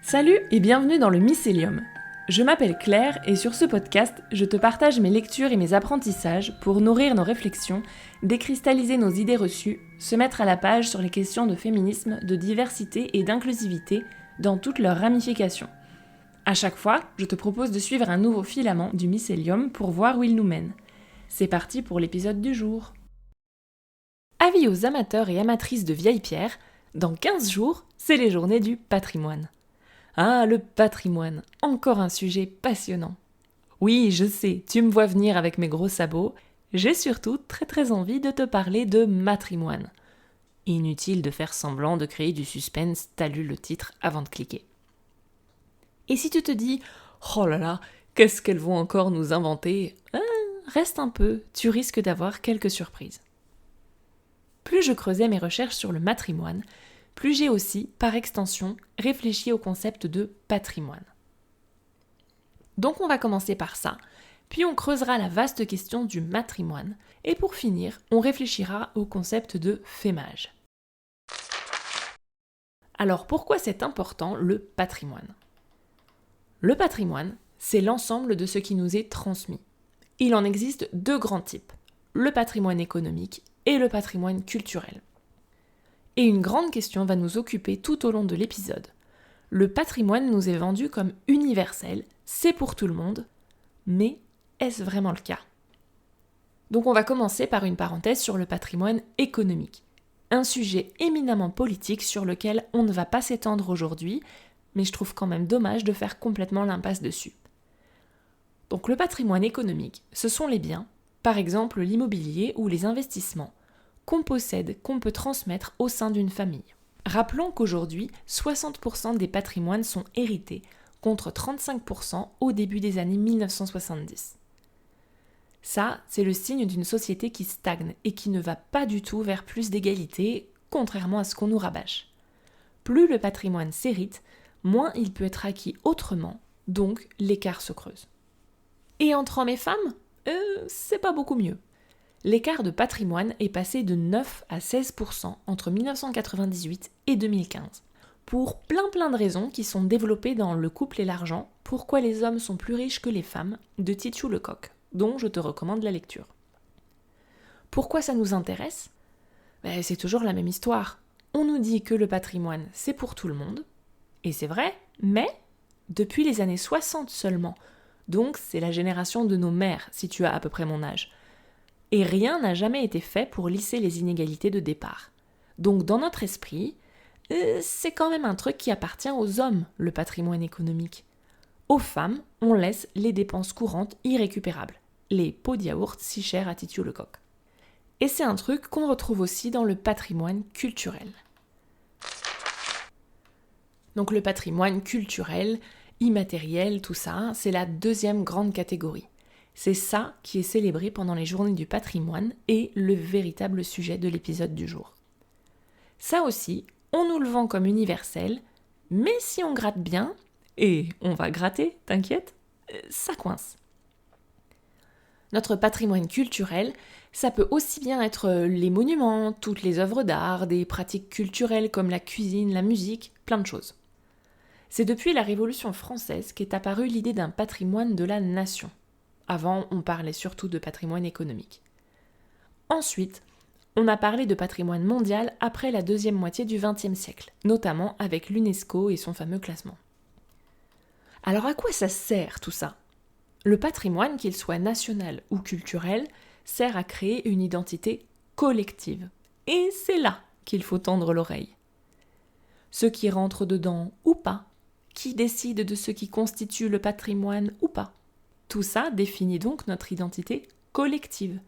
Salut et bienvenue dans le Mycélium. Je m'appelle Claire et sur ce podcast, je te partage mes lectures et mes apprentissages pour nourrir nos réflexions, décristalliser nos idées reçues, se mettre à la page sur les questions de féminisme, de diversité et d'inclusivité dans toutes leurs ramifications. À chaque fois, je te propose de suivre un nouveau filament du Mycélium pour voir où il nous mène. C'est parti pour l'épisode du jour. Avis aux amateurs et amatrices de vieilles pierres, dans 15 jours, c'est les journées du patrimoine. Ah, le patrimoine, encore un sujet passionnant. Oui, je sais, tu me vois venir avec mes gros sabots, j'ai surtout très envie de te parler de matrimoine. Inutile de faire semblant de créer du suspense, t'as lu le titre avant de cliquer. Et si tu te dis « Oh là là, qu'est-ce qu'elles vont encore nous inventer ?» Reste un peu, tu risques d'avoir quelques surprises. Plus je creusais mes recherches sur le matrimoine, plus j'ai aussi, par extension, réfléchi au concept de patrimoine. Donc on va commencer par ça, puis on creusera la vaste question du matrimoine, et pour finir, on réfléchira au concept de fémage. Alors pourquoi c'est important le patrimoine ? Le patrimoine, c'est l'ensemble de ce qui nous est transmis. Il en existe deux grands types, le patrimoine économique et le patrimoine culturel. Et une grande question va nous occuper tout au long de l'épisode. Le patrimoine nous est vendu comme universel, c'est pour tout le monde, mais est-ce vraiment le cas ? Donc on va commencer par une parenthèse sur le patrimoine économique. Un sujet éminemment politique sur lequel on ne va pas s'étendre aujourd'hui, mais je trouve quand même dommage de faire complètement l'impasse dessus. Donc le patrimoine économique, ce sont les biens, par exemple l'immobilier ou les investissements, qu'on possède, qu'on peut transmettre au sein d'une famille. Rappelons qu'aujourd'hui, 60% des patrimoines sont hérités, contre 35% au début des années 1970. Ça, c'est le signe d'une société qui stagne et qui ne va pas du tout vers plus d'égalité, contrairement à ce qu'on nous rabâche. Plus le patrimoine s'hérite, moins il peut être acquis autrement, donc l'écart se creuse. Et entre hommes et femmes, c'est pas beaucoup mieux. L'écart de patrimoine est passé de 9 à 16% entre 1998 et 2015. Pour plein de raisons qui sont développées dans Le couple et l'argent, pourquoi les hommes sont plus riches que les femmes, de Titu Lecoq, dont je te recommande la lecture. Pourquoi ça nous intéresse ? C'est toujours la même histoire. On nous dit que le patrimoine, c'est pour tout le monde, et c'est vrai, mais depuis les années 60 seulement, donc c'est la génération de nos mères, si tu as à peu près mon âge. Et rien n'a jamais été fait pour lisser les inégalités de départ. Donc dans notre esprit, c'est quand même un truc qui appartient aux hommes, le patrimoine économique. Aux femmes, on laisse les dépenses courantes irrécupérables, les pots de yaourt si chers à Titu Lecoq. Et c'est un truc qu'on retrouve aussi dans le patrimoine culturel. Donc le patrimoine culturel, immatériel, tout ça, c'est la deuxième grande catégorie. C'est ça qui est célébré pendant les journées du patrimoine et le véritable sujet de l'épisode du jour. Ça aussi, on nous le vend comme universel, mais si on gratte bien, et on va gratter, t'inquiète, ça coince. Notre patrimoine culturel, ça peut aussi bien être les monuments, toutes les œuvres d'art, des pratiques culturelles comme la cuisine, la musique, plein de choses. C'est depuis la Révolution française qu'est apparue l'idée d'un patrimoine de la nation. Avant, on parlait surtout de patrimoine économique. Ensuite, on a parlé de patrimoine mondial après la deuxième moitié du XXe siècle, notamment avec l'UNESCO et son fameux classement. Alors à quoi ça sert tout ça ? Le patrimoine, qu'il soit national ou culturel, sert à créer une identité collective. Et c'est là qu'il faut tendre l'oreille. Ceux qui rentrent dedans ou pas, qui décide de ce qui constitue le patrimoine ou pas. Tout ça définit donc notre identité collective.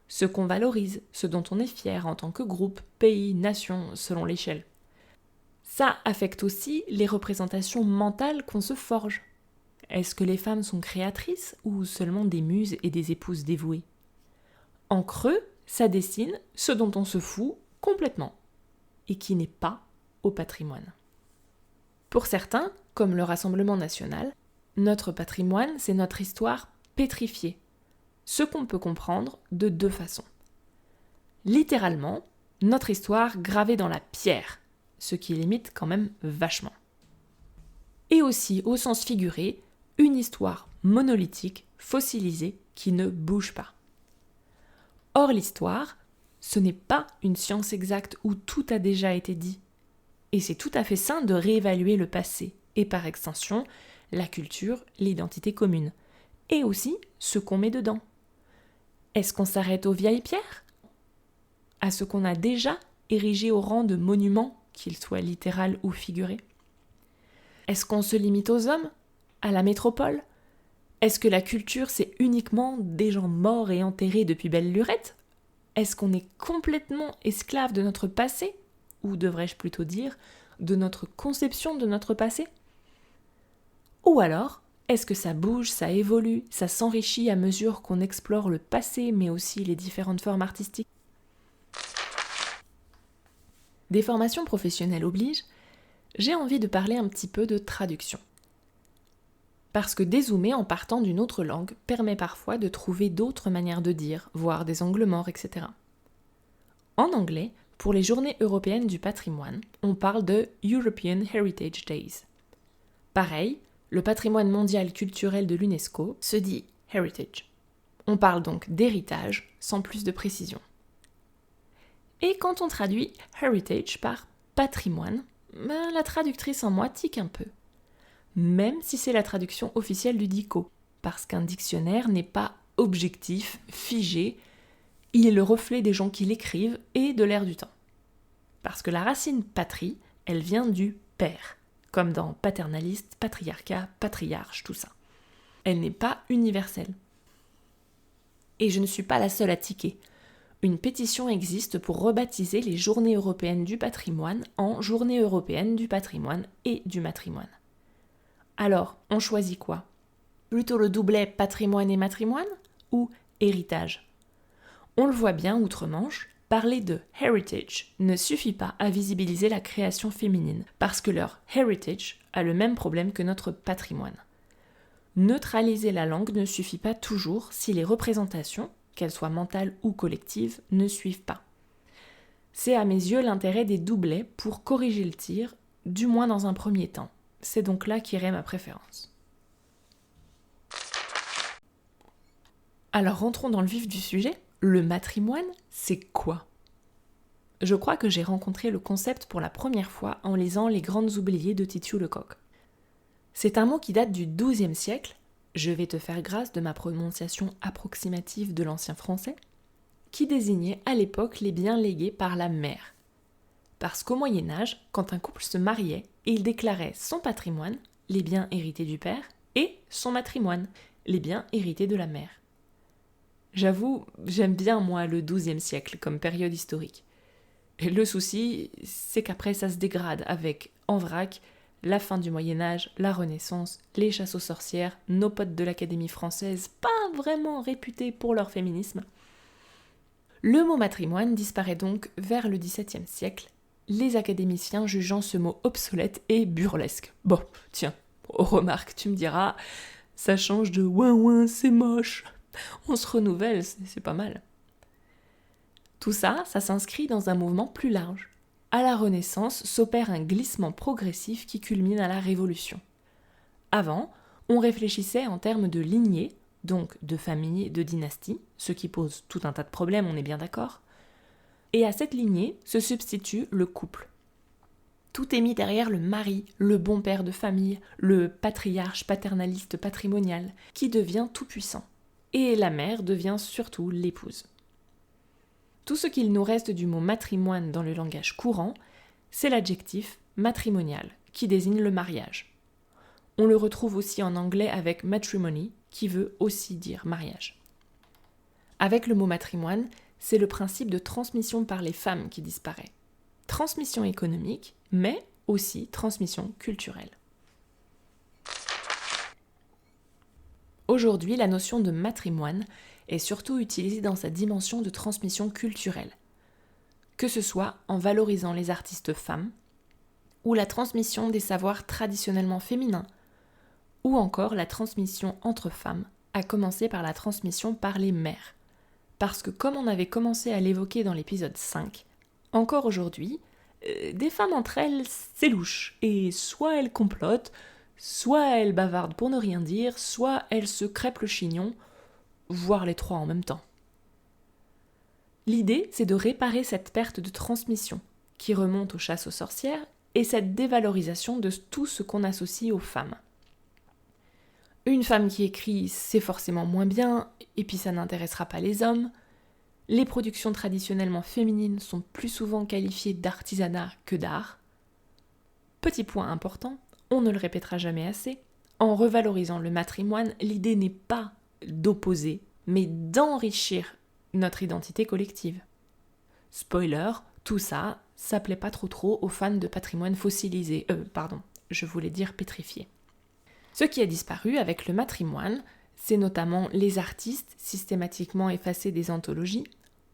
Ce qu'on valorise, ce dont on est fier en tant que groupe, pays, nation, selon l'échelle. Ça affecte aussi les représentations mentales qu'on se forge. Est-ce que les femmes sont créatrices ou seulement des muses et des épouses dévouées ? En creux, ça dessine ce dont on se fout complètement et qui n'est pas au patrimoine. Pour certains, comme le Rassemblement national, notre patrimoine, c'est notre histoire pétrifiée, ce qu'on peut comprendre de deux façons. Littéralement, notre histoire gravée dans la pierre, ce qui limite quand même vachement. et aussi, au sens figuré, une histoire monolithique, fossilisée, qui ne bouge pas. Or, l'histoire, ce n'est pas une science exacte où tout a déjà été dit. Et c'est tout à fait sain de réévaluer le passé, et par extension, la culture, l'identité commune, et aussi ce qu'on met dedans. Est-ce qu'on s'arrête aux vieilles pierres ? À ce qu'on a déjà érigé au rang de monument, qu'il soit littéral ou figuré ? Est-ce qu'on se limite aux hommes ? À la métropole ? Est-ce que la culture, c'est uniquement des gens morts et enterrés depuis belle lurette ? Est-ce qu'on est complètement esclave de notre passé ? Ou devrais-je plutôt dire, de notre conception de notre passé ? Ou alors, est-ce que ça bouge, ça évolue, ça s'enrichit à mesure qu'on explore le passé, mais aussi les différentes formes artistiques ? Des formations professionnelles obligent, j'ai envie de parler un petit peu de traduction. Parce que dézoomer en partant d'une autre langue permet parfois de trouver d'autres manières de dire, voire des angles morts, etc. En anglais, pour les Journées européennes du patrimoine, on parle de European Heritage Days. Pareil, le patrimoine mondial culturel de l'UNESCO se dit Heritage. On parle donc d'héritage sans plus de précision. Et quand on traduit Heritage par patrimoine, la traductrice en moi tique un peu. Même si c'est la traduction officielle du DICO, parce qu'un dictionnaire n'est pas objectif, figé, il est le reflet des gens qui l'écrivent et de l'ère du temps. Parce que la racine patrie, elle vient du père, comme dans paternaliste, patriarcat, patriarche, tout ça. Elle n'est pas universelle. Et je ne suis pas la seule à tiquer. Une pétition existe pour rebaptiser les Journées européennes du patrimoine en Journées européennes du patrimoine et du matrimoine. Alors, on choisit quoi ? Plutôt le doublet patrimoine et matrimoine ou héritage ? On le voit bien outre-Manche, parler de heritage ne suffit pas à visibiliser la création féminine, parce que leur heritage a le même problème que notre patrimoine. Neutraliser la langue ne suffit pas toujours si les représentations, qu'elles soient mentales ou collectives, ne suivent pas. C'est à mes yeux l'intérêt des doublets pour corriger le tir, du moins dans un premier temps. C'est donc là qu'irait ma préférence. Alors rentrons dans le vif du sujet. Le matrimoine, c'est quoi ? Je crois que j'ai rencontré le concept pour la première fois en lisant Les Grandes oubliées de Titiou Lecoq. C'est un mot qui date du XIIe siècle, je vais te faire grâce de ma prononciation approximative de l'ancien français, qui désignait à l'époque les biens légués par la mère. Parce qu'au Moyen-Âge, quand un couple se mariait, il déclarait son patrimoine, les biens hérités du père, et son matrimoine, les biens hérités de la mère. J'avoue, j'aime bien moi le XIIe siècle comme période historique. Et le souci, c'est qu'après ça se dégrade avec, en vrac, la fin du Moyen-Âge, la Renaissance, les chasses aux sorcières, nos potes de l'Académie française, pas vraiment réputés pour leur féminisme. Le mot matrimoine disparaît donc vers le XVIIe siècle, les académiciens jugeant ce mot obsolète et burlesque. Bon, tiens, remarque, tu me diras, ça change de ouin, c'est moche. On se renouvelle, c'est pas mal. Tout ça, ça s'inscrit dans un mouvement plus large. À la Renaissance s'opère un glissement progressif qui culmine à la Révolution. Avant, on réfléchissait en termes de lignée, donc de famille, de dynastie, ce qui pose tout un tas de problèmes, on est bien d'accord. Et à cette lignée se substitue le couple. Tout est mis derrière le mari, le bon père de famille, le patriarche paternaliste patrimonial, qui devient tout-puissant. Et la mère devient surtout l'épouse. Tout ce qu'il nous reste du mot matrimoine dans le langage courant, c'est l'adjectif matrimonial, qui désigne le mariage. On le retrouve aussi en anglais avec matrimony, qui veut aussi dire mariage. Avec le mot matrimoine, c'est le principe de transmission par les femmes qui disparaît. Transmission économique, mais aussi transmission culturelle. Aujourd'hui, la notion de matrimoine est surtout utilisée dans sa dimension de transmission culturelle, que ce soit en valorisant les artistes femmes, ou la transmission des savoirs traditionnellement féminins, ou encore la transmission entre femmes, à commencer par la transmission par les mères. Parce que comme on avait commencé à l'évoquer dans l'épisode 5, encore aujourd'hui, des femmes entre elles, c'est louche, et soit elles complotent, soit elle bavarde pour ne rien dire, soit elle se crêpe le chignon, voire les trois en même temps. L'idée, c'est de réparer cette perte de transmission qui remonte aux chasses aux sorcières et cette dévalorisation de tout ce qu'on associe aux femmes. Une femme qui écrit, c'est forcément moins bien, et puis ça n'intéressera pas les hommes. Les productions traditionnellement féminines sont plus souvent qualifiées d'artisanat que d'art. Petit point important, on ne le répétera jamais assez, en revalorisant le matrimoine, l'idée n'est pas d'opposer, mais d'enrichir notre identité collective. Spoiler, tout ça, ça plaît pas trop aux fans de patrimoine fossilisé. Je voulais dire pétrifié. Ce qui a disparu avec le matrimoine, c'est notamment les artistes systématiquement effacés des anthologies,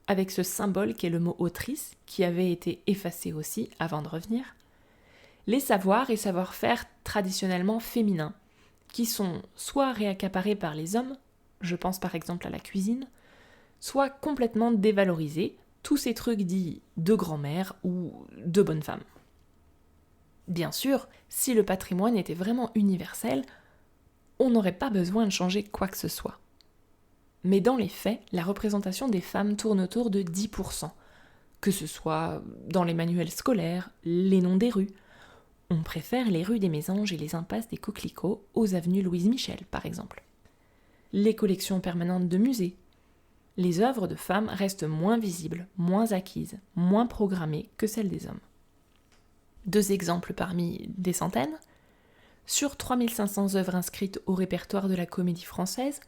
avec ce symbole qu'est le mot autrice, qui avait été effacé aussi avant de revenir, les savoirs et savoir-faire traditionnellement féminins, qui sont soit réaccaparés par les hommes, je pense par exemple à la cuisine, soit complètement dévalorisés, tous ces trucs dits de grand-mère ou de bonne femme. Bien sûr, si le patrimoine était vraiment universel, on n'aurait pas besoin de changer quoi que ce soit. Mais dans les faits, la représentation des femmes tourne autour de 10%, que ce soit dans les manuels scolaires, les noms des rues. On préfère les rues des Mésanges et les impasses des Coquelicots aux avenues Louise Michel, par exemple. Les collections permanentes de musées. Les œuvres de femmes restent moins visibles, moins acquises, moins programmées que celles des hommes. 2 exemples parmi des centaines. Sur 3500 œuvres inscrites au répertoire de la Comédie Française,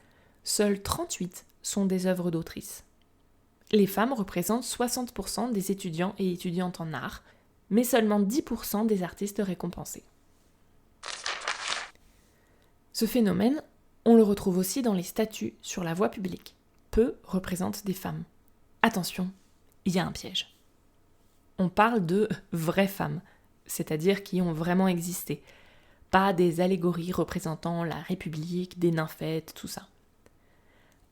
seules 38 sont des œuvres d'autrices. Les femmes représentent 60% des étudiants et étudiantes en art, mais seulement 10% des artistes récompensés. Ce phénomène, on le retrouve aussi dans les statuts sur la voie publique. Peu représentent des femmes. Attention, il y a un piège. On parle de vraies femmes, c'est-à-dire qui ont vraiment existé, pas des allégories représentant la République, des nymphètes, tout ça.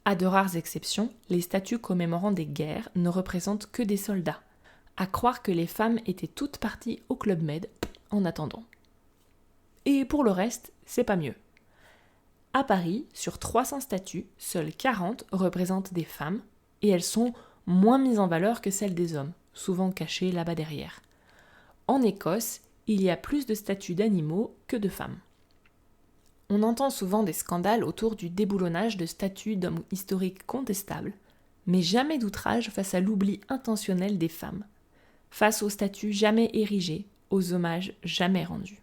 À de rares exceptions, les statues commémorant des guerres ne représentent que des soldats, à croire que les femmes étaient toutes parties au Club Med en attendant. Et pour le reste, c'est pas mieux. À Paris, sur 300 statues, seules 40 représentent des femmes, et elles sont moins mises en valeur que celles des hommes, souvent cachées là-bas derrière. En Écosse, il y a plus de statues d'animaux que de femmes. On entend souvent des scandales autour du déboulonnage de statues d'hommes historiques contestables, mais jamais d'outrage face à l'oubli intentionnel des femmes, face aux statues jamais érigées, aux hommages jamais rendus.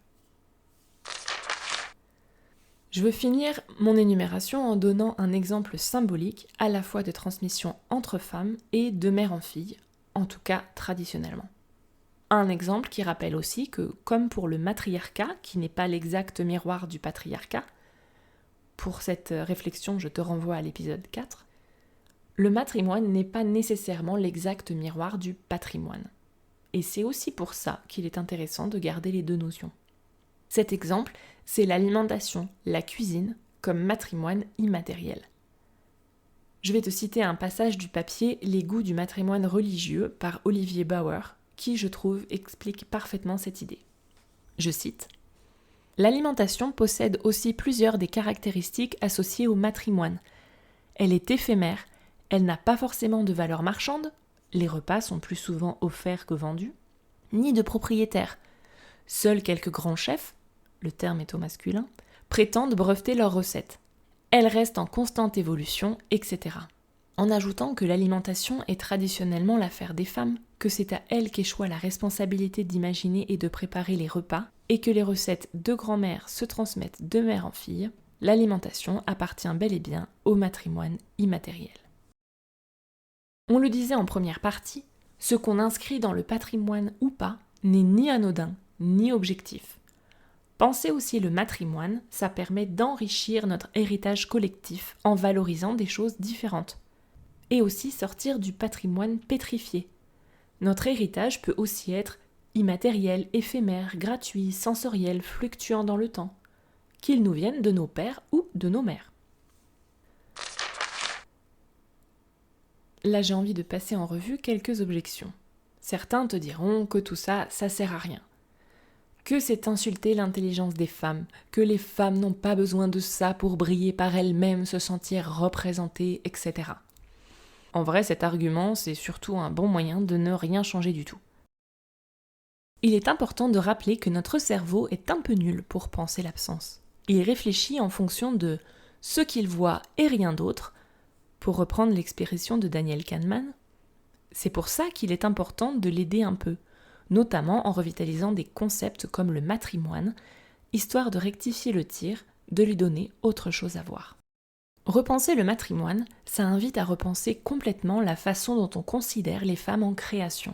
Je veux finir mon énumération en donnant un exemple symbolique à la fois de transmission entre femmes et de mère en fille, en tout cas traditionnellement. Un exemple qui rappelle aussi que, comme pour le matriarcat, qui n'est pas l'exact miroir du patriarcat, pour cette réflexion je te renvoie à l'épisode 4, le matrimoine n'est pas nécessairement l'exact miroir du patrimoine. Et c'est aussi pour ça qu'il est intéressant de garder les deux notions. Cet exemple, c'est l'alimentation, la cuisine, comme matrimoine immatériel. Je vais te citer un passage du papier « Les goûts du matrimoine religieux » par Olivier Bauer, qui, je trouve, explique parfaitement cette idée. Je cite « L'alimentation possède aussi plusieurs des caractéristiques associées au matrimoine. Elle est éphémère, elle n'a pas forcément de valeur marchande, les repas sont plus souvent offerts que vendus, ni de propriétaire. Seuls quelques grands chefs, le terme est au masculin, prétendent breveter leurs recettes. Elle reste en constante évolution, etc. » En ajoutant que l'alimentation est traditionnellement l'affaire des femmes, que c'est à elles qu'échoit la responsabilité d'imaginer et de préparer les repas, et que les recettes de grand-mère se transmettent de mère en fille, l'alimentation appartient bel et bien au matrimoine immatériel. On le disait en première partie, ce qu'on inscrit dans le patrimoine ou pas n'est ni anodin, ni objectif. Penser aussi le matrimoine, ça permet d'enrichir notre héritage collectif en valorisant des choses différentes. Et aussi sortir du patrimoine pétrifié. Notre héritage peut aussi être immatériel, éphémère, gratuit, sensoriel, fluctuant dans le temps, qu'il nous vienne de nos pères ou de nos mères. Là, j'ai envie de passer en revue quelques objections. Certains te diront que tout ça, ça sert à rien. que c'est insulter l'intelligence des femmes, que les femmes n'ont pas besoin de ça pour briller par elles-mêmes, se sentir représentées, etc. En vrai, cet argument, c'est surtout un bon moyen de ne rien changer du tout. Il est important de rappeler que notre cerveau est un peu nul pour penser l'absence. Il réfléchit en fonction de ce qu'il voit et rien d'autre, pour reprendre l'expression de Daniel Kahneman. C'est pour ça qu'il est important de l'aider un peu, notamment en revitalisant des concepts comme le matrimoine, histoire de rectifier le tir, de lui donner autre chose à voir. Repenser le matrimoine, ça invite à repenser complètement la façon dont on considère les femmes en création.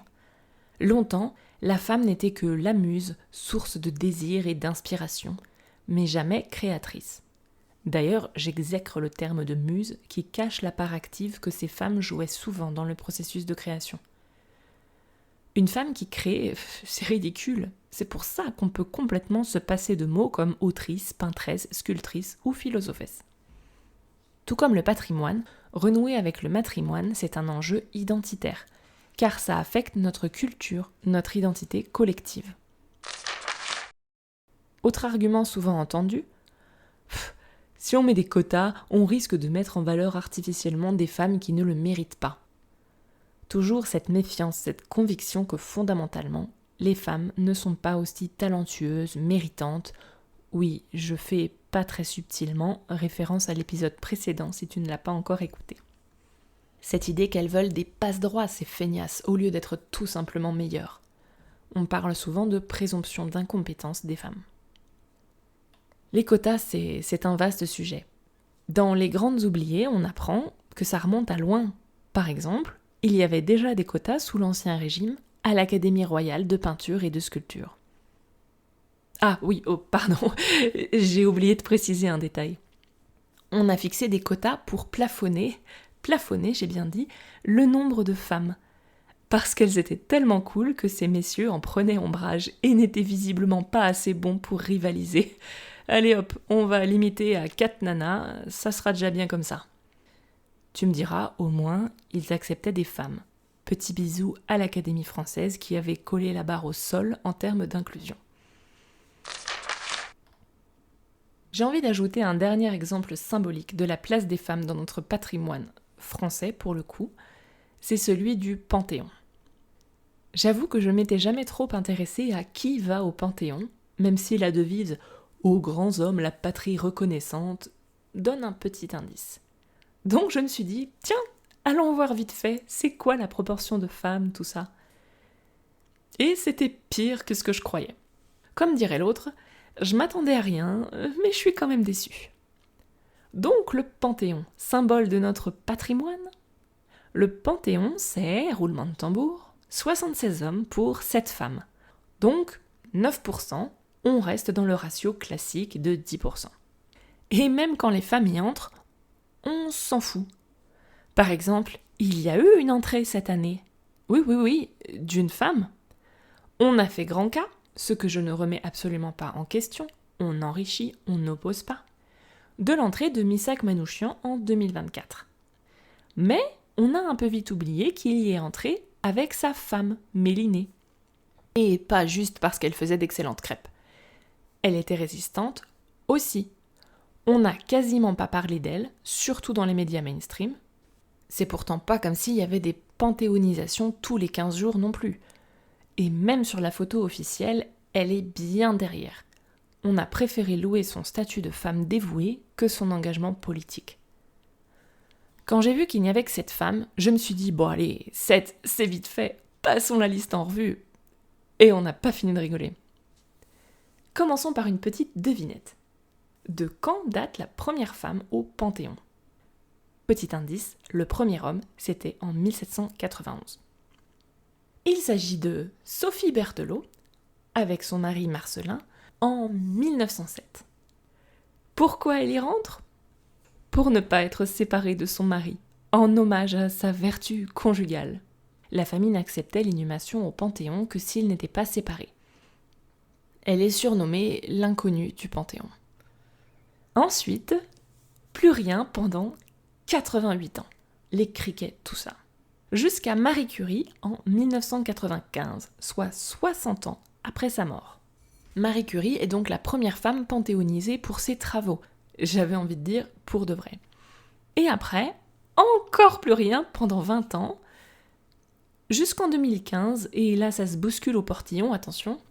Longtemps, la femme n'était que la muse, source de désir et d'inspiration, mais jamais créatrice. D'ailleurs, j'exècre le terme de muse qui cache la part active que ces femmes jouaient souvent dans le processus de création. Une femme qui crée, c'est ridicule. C'est pour ça qu'on peut complètement se passer de mots comme autrice, peintresse, sculptrice ou philosophesse. Tout comme le patrimoine, renouer avec le matrimoine, c'est un enjeu identitaire, car ça affecte notre culture, notre identité collective. Autre argument souvent entendu, si on met des quotas, on risque de mettre en valeur artificiellement des femmes qui ne le méritent pas. Toujours cette méfiance, cette conviction que fondamentalement, les femmes ne sont pas aussi talentueuses, méritantes. Oui, je fais pas très subtilement référence à l'épisode précédent si tu ne l'as pas encore écouté. Cette idée qu'elles veulent des passe-droits, ces feignasses, au lieu d'être tout simplement meilleures. On parle souvent de présomption d'incompétence des femmes. Les quotas, c'est un vaste sujet. Dans Les Grandes Oubliées, on apprend que ça remonte à loin. Par exemple, il y avait déjà des quotas sous l'Ancien Régime à l'Académie royale de peinture et de sculpture. Ah oui, oh pardon, j'ai oublié de préciser un détail. On a fixé des quotas pour plafonner, j'ai bien dit, le nombre de femmes. Parce qu'elles étaient tellement cool que ces messieurs en prenaient ombrage et n'étaient visiblement pas assez bons pour rivaliser. Allez hop, on va limiter à 4 nanas, ça sera déjà bien comme ça. Tu me diras, au moins, ils acceptaient des femmes. Petit bisou à l'Académie française qui avait collé la barre au sol en termes d'inclusion. J'ai envie d'ajouter un dernier exemple symbolique de la place des femmes dans notre patrimoine français, pour le coup, c'est celui du Panthéon. J'avoue que je m'étais jamais trop intéressée à qui va au Panthéon, même si la devise « Aux grands hommes, la patrie reconnaissante » donne un petit indice. Donc je me suis dit, tiens, allons voir vite fait, c'est quoi la proportion de femmes, tout ça. Et c'était pire que ce que je croyais. Comme dirait l'autre, je m'attendais à rien, mais je suis quand même déçue. Donc le Panthéon, symbole de notre patrimoine. Le Panthéon, c'est, roulement de tambour, 76 hommes pour 7 femmes. Donc 9%, on reste dans le ratio classique de 10%. Et même quand les femmes y entrent, on s'en fout. Par exemple, il y a eu une entrée cette année. Oui, d'une femme. On a fait grand cas, ce que je ne remets absolument pas en question, on enrichit, on n'oppose pas, de l'entrée de Missak Manouchian en 2024. Mais on a un peu vite oublié qu'il y est entré avec sa femme, Mélinée. Et pas juste parce qu'elle faisait d'excellentes crêpes. Elle était résistante aussi. On n'a quasiment pas parlé d'elle, surtout dans les médias mainstream. C'est pourtant pas comme s'il y avait des panthéonisations tous les 15 jours non plus. Et même sur la photo officielle, elle est bien derrière. On a préféré louer son statut de femme dévouée que son engagement politique. Quand j'ai vu qu'il n'y avait que 7 femmes, je me suis dit, bon allez, 7, c'est vite fait, passons la liste en revue. Et on n'a pas fini de rigoler. Commençons par une petite devinette. De quand date la première femme au Panthéon ? Petit indice, le premier homme, c'était en 1791. Il s'agit de Sophie Berthelot, avec son mari Marcellin, en 1907. Pourquoi elle y rentre ? Pour ne pas être séparée de son mari, en hommage à sa vertu conjugale. La famille n'acceptait l'inhumation au Panthéon que s'ils n'étaient pas séparés. Elle est surnommée l'inconnue du Panthéon. Ensuite, plus rien pendant 88 ans. Les criquets, tout ça. Jusqu'à Marie Curie en 1995, soit 60 ans après sa mort. Marie Curie est donc la première femme panthéonisée pour ses travaux. J'avais envie de dire pour de vrai. Et après, encore plus rien pendant 20 ans, jusqu'en 2015, et là ça se bouscule au portillon, attention,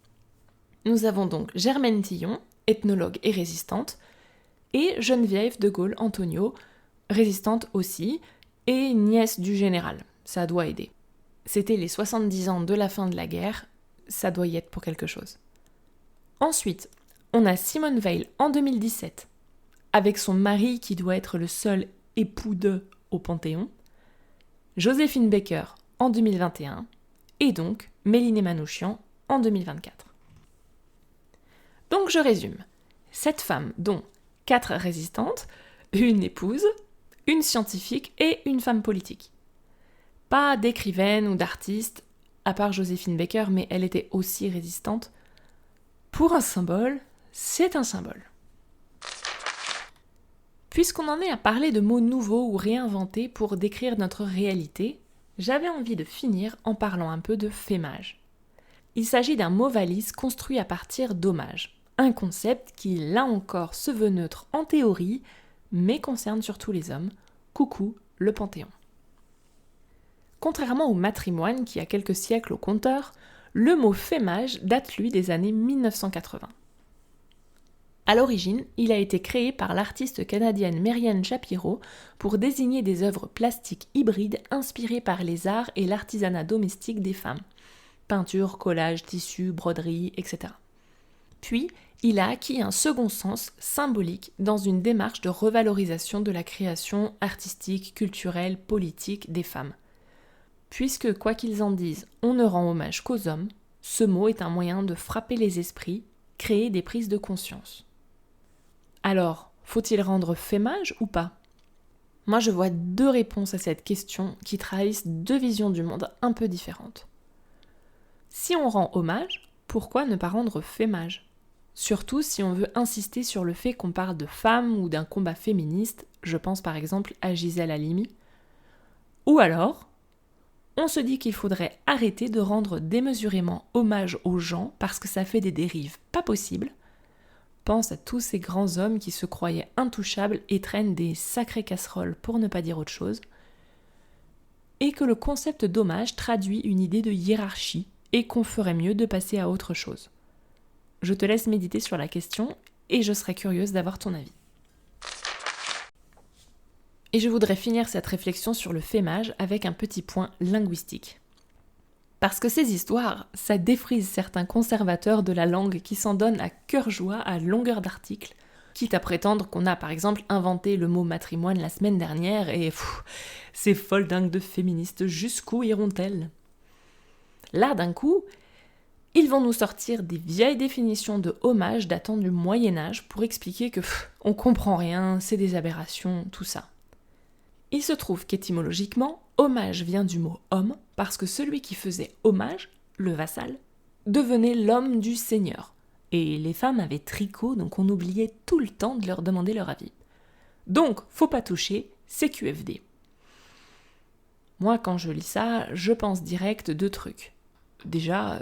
nous avons donc Germaine Tillon, ethnologue et résistante, et Geneviève de Gaulle-Anthonioz, résistante aussi, et nièce du général. Ça doit aider. C'était les 70 ans de la fin de la guerre, ça doit y être pour quelque chose. Ensuite, on a Simone Veil en 2017, avec son mari qui doit être le seul époux de au Panthéon, Joséphine Baker en 2021, et donc Mélinée Manouchian en 2024. Donc je résume. 7 femmes, dont 4 résistantes, une épouse, une scientifique et une femme politique. Pas d'écrivaine ou d'artiste, à part Joséphine Baker, mais elle était aussi résistante. Pour un symbole, c'est un symbole. Puisqu'on en est à parler de mots nouveaux ou réinventés pour décrire notre réalité, j'avais envie de finir en parlant un peu de fémage. Il s'agit d'un mot valise construit à partir d'hommage, un concept qui, là encore, se veut neutre en théorie, mais concerne surtout les hommes. Coucou, le Panthéon. Contrairement au matrimoine qui a quelques siècles au compteur, le mot fémage date lui des années 1980. À l'origine, il a été créé par l'artiste canadienne Marianne Shapiro pour désigner des œuvres plastiques hybrides inspirées par les arts et l'artisanat domestique des femmes. Peinture, collage, tissu, broderie, etc. Puis, il a acquis un second sens symbolique dans une démarche de revalorisation de la création artistique, culturelle, politique des femmes. Puisque, quoi qu'ils en disent, on ne rend hommage qu'aux hommes, ce mot est un moyen de frapper les esprits, créer des prises de conscience. Alors, faut-il rendre fémage ou pas ? Moi, je vois 2 réponses à cette question qui trahissent 2 visions du monde un peu différentes. Si on rend hommage, pourquoi ne pas rendre fémage ? Surtout si on veut insister sur le fait qu'on parle de femmes ou d'un combat féministe, je pense par exemple à Gisèle Halimi. Ou alors, on se dit qu'il faudrait arrêter de rendre démesurément hommage aux gens parce que ça fait des dérives pas possibles. Pense à tous ces grands hommes qui se croyaient intouchables et traînent des sacrées casseroles pour ne pas dire autre chose. Et que le concept d'hommage traduit une idée de hiérarchie et qu'on ferait mieux de passer à autre chose. Je te laisse méditer sur la question et je serais curieuse d'avoir ton avis. Et je voudrais finir cette réflexion sur le fémage avec un petit point linguistique. Parce que ces histoires, ça défrise certains conservateurs de la langue qui s'en donnent à cœur joie à longueur d'article, quitte à prétendre qu'on a par exemple inventé le mot matrimoine la semaine dernière et ces folles dingues de féministes, jusqu'où iront-elles ? Là, d'un coup, ils vont nous sortir des vieilles définitions de hommage datant du Moyen-Âge pour expliquer que on comprend rien, c'est des aberrations, tout ça. Il se trouve qu'étymologiquement, hommage vient du mot homme parce que celui qui faisait hommage, le vassal, devenait l'homme du seigneur. Et les femmes avaient tricot, donc on oubliait tout le temps de leur demander leur avis. Donc, faut pas toucher, c'est QFD. Moi, quand je lis ça, je pense direct 2 trucs. Déjà,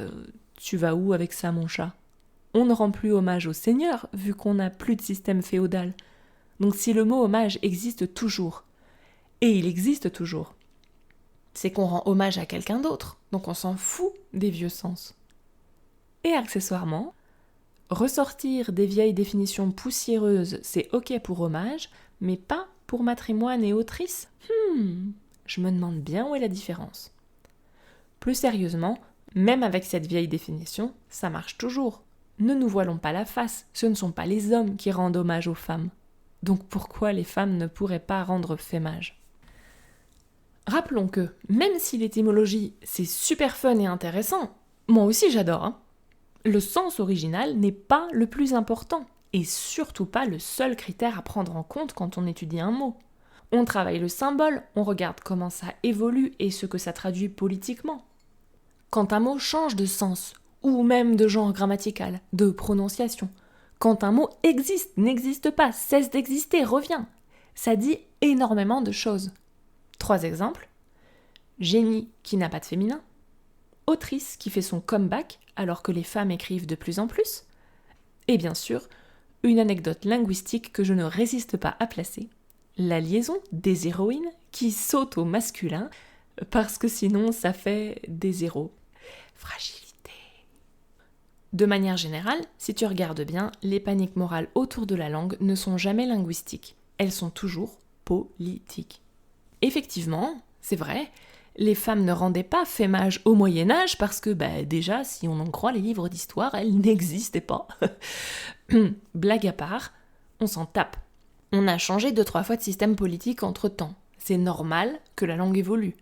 tu vas où avec ça, mon chat ? On ne rend plus hommage au seigneur, vu qu'on n'a plus de système féodal. Donc si le mot hommage existe toujours, et il existe toujours, c'est qu'on rend hommage à quelqu'un d'autre, donc on s'en fout des vieux sens. Et accessoirement, ressortir des vieilles définitions poussiéreuses, c'est ok pour hommage, mais pas pour matrimoine et autrice. Je me demande bien où est la différence. Plus sérieusement, même avec cette vieille définition, ça marche toujours. Ne nous voilons pas la face, ce ne sont pas les hommes qui rendent hommage aux femmes. Donc pourquoi les femmes ne pourraient pas rendre fémage ? Rappelons que, même si l'étymologie c'est super fun et intéressant, moi aussi j'adore, hein, le sens original n'est pas le plus important, et surtout pas le seul critère à prendre en compte quand on étudie un mot. On travaille le symbole, on regarde comment ça évolue et ce que ça traduit politiquement. Quand un mot change de sens, ou même de genre grammatical, de prononciation, quand un mot existe, n'existe pas, cesse d'exister, revient, ça dit énormément de choses. 3 exemples. Génie qui n'a pas de féminin. Autrice qui fait son comeback alors que les femmes écrivent de plus en plus. Et bien sûr, une anecdote linguistique que je ne résiste pas à placer, la liaison des héroïnes qui sautent au masculin, parce que sinon ça fait des héros. Fragilité. De manière générale, si tu regardes bien, les paniques morales autour de la langue ne sont jamais linguistiques, elles sont toujours politiques. Effectivement, c'est vrai, les femmes ne rendaient pas fémage au Moyen-Âge parce que, déjà, si on en croit les livres d'histoire, elles n'existaient pas. Blague à part, on s'en tape. On a changé 2-3 fois de système politique entre-temps. C'est normal que la langue évolue.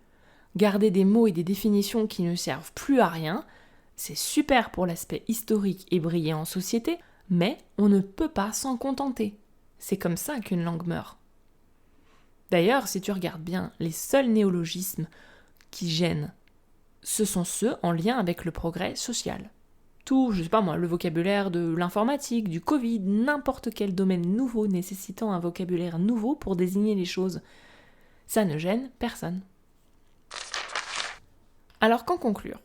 Garder des mots et des définitions qui ne servent plus à rien, c'est super pour l'aspect historique et briller en société, mais on ne peut pas s'en contenter. C'est comme ça qu'une langue meurt. D'ailleurs, si tu regardes bien, les seuls néologismes qui gênent, ce sont ceux en lien avec le progrès social. Tout, je sais pas moi, le vocabulaire de l'informatique, du Covid, n'importe quel domaine nouveau nécessitant un vocabulaire nouveau pour désigner les choses. Ça ne gêne personne. Alors qu'en conclure ?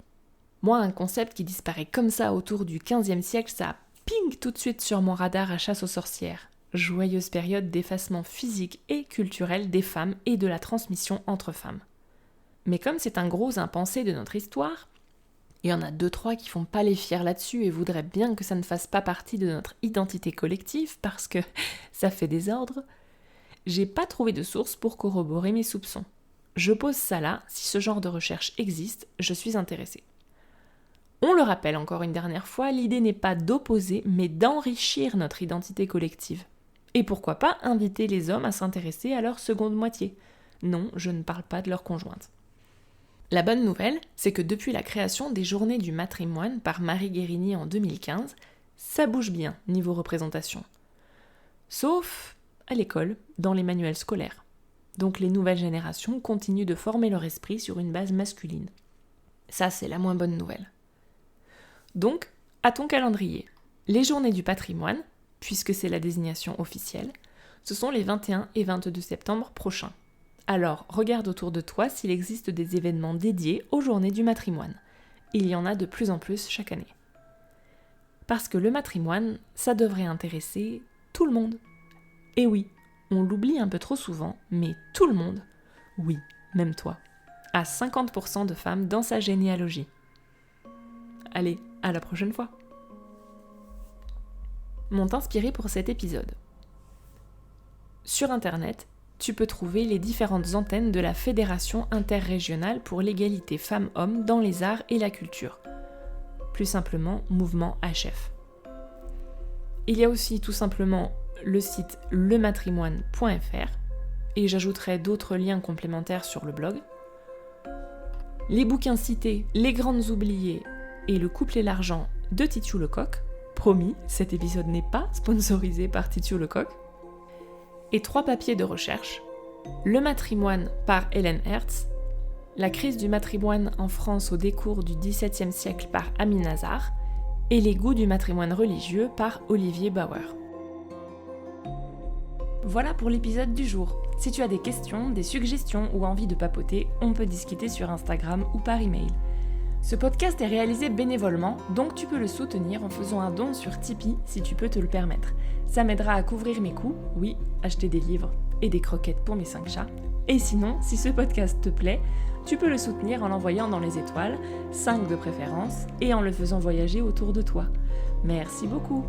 Moi, un concept qui disparaît comme ça autour du XVe siècle, ça ping tout de suite sur mon radar à chasse aux sorcières. Joyeuse période d'effacement physique et culturel des femmes et de la transmission entre femmes. Mais comme c'est un gros impensé de notre histoire, il y en a 2-3 qui font pas les fiers là-dessus et voudraient bien que ça ne fasse pas partie de notre identité collective parce que ça fait désordre, j'ai pas trouvé de source pour corroborer mes soupçons. Je pose ça là, si ce genre de recherche existe, je suis intéressée. On le rappelle encore une dernière fois, l'idée n'est pas d'opposer, mais d'enrichir notre identité collective. Et pourquoi pas inviter les hommes à s'intéresser à leur seconde moitié. Non, je ne parle pas de leur conjointe. La bonne nouvelle, c'est que depuis la création des Journées du matrimoine par Marie Guérini en 2015, ça bouge bien niveau représentation. Sauf à l'école, dans les manuels scolaires. Donc les nouvelles générations continuent de former leur esprit sur une base masculine. Ça, c'est la moins bonne nouvelle. Donc, à ton calendrier, les Journées du patrimoine, puisque c'est la désignation officielle, ce sont les 21 et 22 septembre prochains. Alors, regarde autour de toi s'il existe des événements dédiés aux Journées du matrimoine. Il y en a de plus en plus chaque année. Parce que le matrimoine, ça devrait intéresser tout le monde. Et oui, on l'oublie un peu trop souvent, mais tout le monde, oui, même toi, a 50% de femmes dans sa généalogie. Allez, à la prochaine fois. M'ont inspiré pour cet épisode. Sur Internet, tu peux trouver les différentes antennes de la Fédération interrégionale pour l'égalité femmes-hommes dans les arts et la culture. Plus simplement, mouvement HF. Il y a aussi tout simplement le site lematrimoine.fr et j'ajouterai d'autres liens complémentaires sur le blog. Les bouquins cités, Les Grandes Oubliées et Le couple et l'argent de Titiou Lecoq. Promis, cet épisode n'est pas sponsorisé par Titiou Lecoq. Et 3 papiers de recherche. Le matrimoine par Hélène Hertz, La crise du matrimoine en France au décours du XVIIe siècle par Ami Nazar et Les goûts du matrimoine religieux par Olivier Bauer. Voilà pour l'épisode du jour. Si tu as des questions, des suggestions ou envie de papoter, on peut discuter sur Instagram ou par email. Ce podcast est réalisé bénévolement, donc tu peux le soutenir en faisant un don sur Tipeee si tu peux te le permettre. Ça m'aidera à couvrir mes coûts, oui, acheter des livres et des croquettes pour mes 5 chats. Et sinon, si ce podcast te plaît, tu peux le soutenir en l'envoyant dans les étoiles, 5 de préférence, et en le faisant voyager autour de toi. Merci beaucoup!